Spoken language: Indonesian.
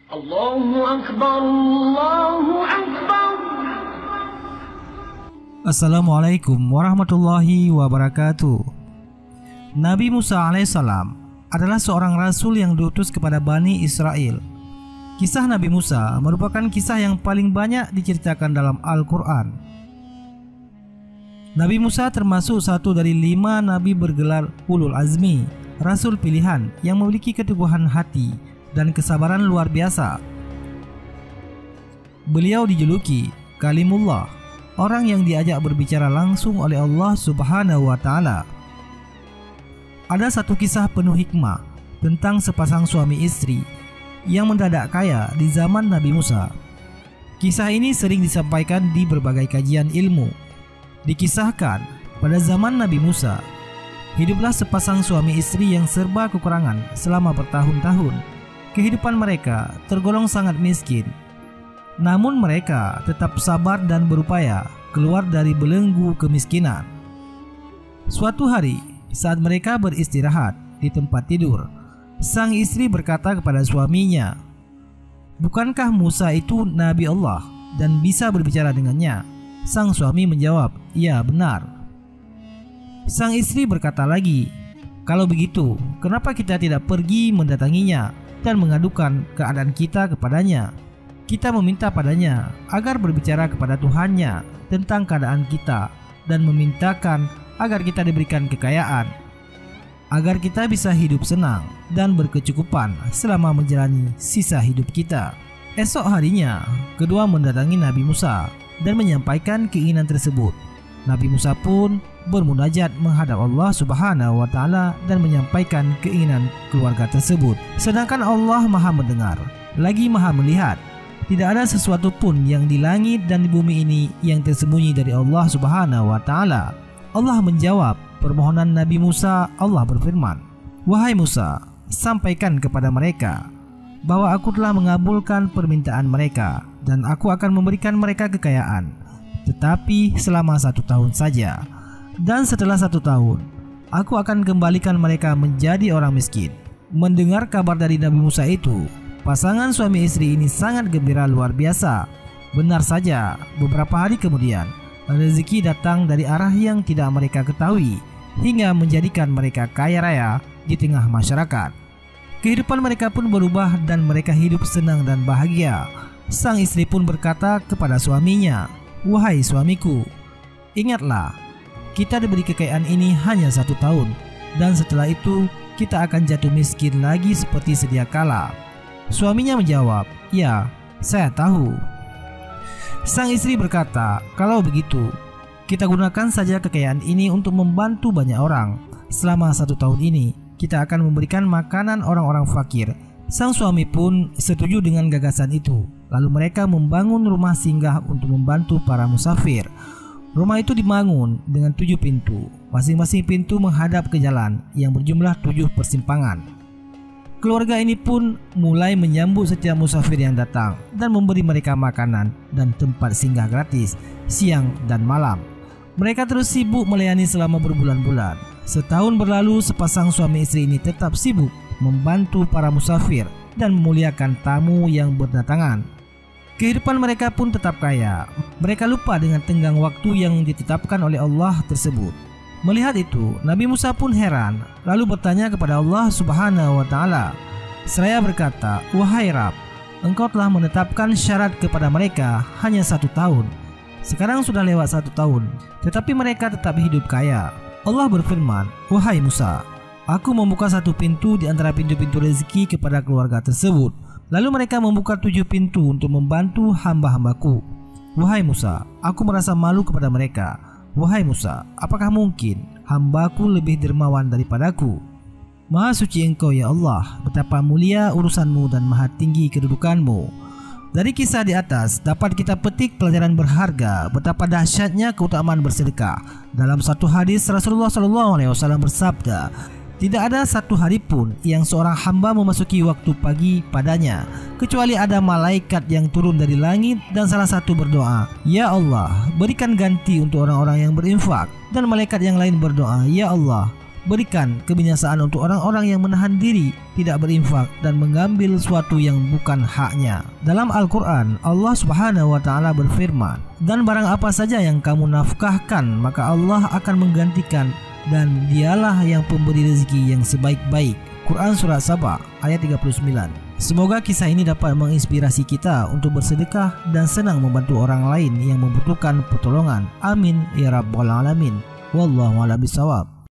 Allahu Akbar, Allahu Akbar. Assalamualaikum warahmatullahi wabarakatuh. Nabi Musa alaihissalam adalah seorang rasul yang diutus kepada Bani Israel. Kisah Nabi Musa merupakan kisah yang paling banyak diceritakan dalam Al-Quran. Nabi Musa termasuk satu dari 5 nabi bergelar Ulul Azmi, rasul pilihan yang memiliki keteguhan hati dan kesabaran luar biasa. Beliau dijuluki Kalimullah, orang yang diajak berbicara langsung oleh Allah Subhanahu wa Ta'ala. Ada satu kisah penuh hikmah tentang sepasang suami istri yang mendadak kaya di zaman Nabi Musa. Kisah ini sering disampaikan di berbagai kajian ilmu. Dikisahkan pada zaman Nabi Musa, hiduplah sepasang suami istri yang serba kekurangan selama bertahun-tahun. Kehidupan mereka tergolong sangat miskin. Namun mereka tetap sabar dan berupaya keluar dari belenggu kemiskinan. Suatu hari, saat mereka beristirahat di tempat tidur, sang istri berkata kepada suaminya, "Bukankah Musa itu Nabi Allah dan bisa berbicara dengannya?" Sang suami menjawab, "Ya, benar." Sang istri berkata lagi, "Kalau begitu, kenapa kita tidak pergi mendatanginya dan mengadukan keadaan kita kepadanya? Kita meminta padanya agar berbicara kepada Tuhannya tentang keadaan kita dan memintakan agar kita diberikan kekayaan, agar kita bisa hidup senang dan berkecukupan selama menjalani sisa hidup kita." Esok harinya, kedua mendatangi Nabi Musa dan menyampaikan keinginan tersebut. Nabi Musa pun bermunajat menghadap Allah Subhanahu wa Ta'ala dan menyampaikan keinginan keluarga tersebut. Sedangkan Allah Maha mendengar lagi Maha melihat. Tidak ada sesuatu pun yang di langit dan di bumi ini yang tersembunyi dari Allah Subhanahu wa Ta'ala. Allah menjawab permohonan Nabi Musa. Allah berfirman, "Wahai Musa, sampaikan kepada mereka bahwa aku telah mengabulkan permintaan mereka dan aku akan memberikan mereka kekayaan, tetapi selama 1 tahun saja. Dan setelah 1 tahun, aku akan kembalikan mereka menjadi orang miskin." Mendengar kabar dari Nabi Musa itu, pasangan suami istri ini sangat gembira luar biasa. Benar saja, beberapa hari kemudian, rezeki datang dari arah yang tidak mereka ketahui, hingga menjadikan mereka kaya raya di tengah masyarakat. Kehidupan mereka pun berubah dan mereka hidup senang dan bahagia. Sang istri pun berkata kepada suaminya, "Wahai suamiku, ingatlah, kita diberi kekayaan ini hanya 1 tahun, dan setelah itu kita akan jatuh miskin lagi seperti sedia kala." Suaminya menjawab, "Ya, saya tahu." Sang istri berkata, "Kalau begitu, kita gunakan saja kekayaan ini untuk membantu banyak orang. Selama 1 tahun ini, kita akan memberikan makanan orang-orang fakir." Sang suami pun setuju dengan gagasan itu. Lalu mereka membangun rumah singgah untuk membantu para musafir. Rumah itu dibangun dengan 7 pintu. Masing-masing pintu menghadap ke jalan yang berjumlah 7 persimpangan. Keluarga ini pun mulai menyambut setiap musafir yang datang dan memberi mereka makanan dan tempat singgah gratis siang dan malam. Mereka terus sibuk melayani selama berbulan-bulan. Setahun berlalu, sepasang suami istri ini tetap sibuk membantu para musafir dan memuliakan tamu yang berdatangan. Kehidupan mereka pun tetap kaya. Mereka lupa dengan tenggang waktu yang ditetapkan oleh Allah tersebut. Melihat itu, Nabi Musa pun heran, lalu bertanya kepada Allah Subhanahu wa Ta'ala. Seraya berkata, "Wahai Rabb, Engkau telah menetapkan syarat kepada mereka hanya 1 tahun. Sekarang sudah lewat 1 tahun, tetapi mereka tetap hidup kaya." Allah berfirman, "Wahai Musa, aku membuka 1 pintu di antara pintu-pintu rezeki kepada keluarga tersebut. Lalu mereka membuka 7 pintu untuk membantu hamba-hambaku. Wahai Musa, aku merasa malu kepada mereka. Wahai Musa, apakah mungkin hambaku lebih dermawan daripadaku? Maha suci Engkau ya Allah, betapa mulia urusanmu dan maha tinggi kedudukanmu." Dari kisah di atas dapat kita petik pelajaran berharga betapa dahsyatnya keutamaan bersedekah. Dalam satu hadis, Rasulullah SAW bersabda, "Tidak ada 1 hari pun yang seorang hamba memasuki waktu pagi padanya, kecuali ada malaikat yang turun dari langit dan salah satu berdoa, 'Ya Allah, berikan ganti untuk orang-orang yang berinfak.' Dan malaikat yang lain berdoa, 'Ya Allah, Berikan kebinasaan untuk orang-orang yang menahan diri, tidak berinfak dan mengambil sesuatu yang bukan haknya. Dalam Al-Quran, Allah Subhanahu wa Ta'ala berfirman, "Dan barang apa saja yang kamu nafkahkan, maka Allah akan menggantikan, dan dialah yang pemberi rezeki yang sebaik-baik." Quran Surat Saba ayat 39. Semoga kisah ini dapat menginspirasi kita untuk bersedekah dan senang membantu orang lain yang membutuhkan pertolongan. Amin ya rabbal alamin. Wallahu a'lam bishawab.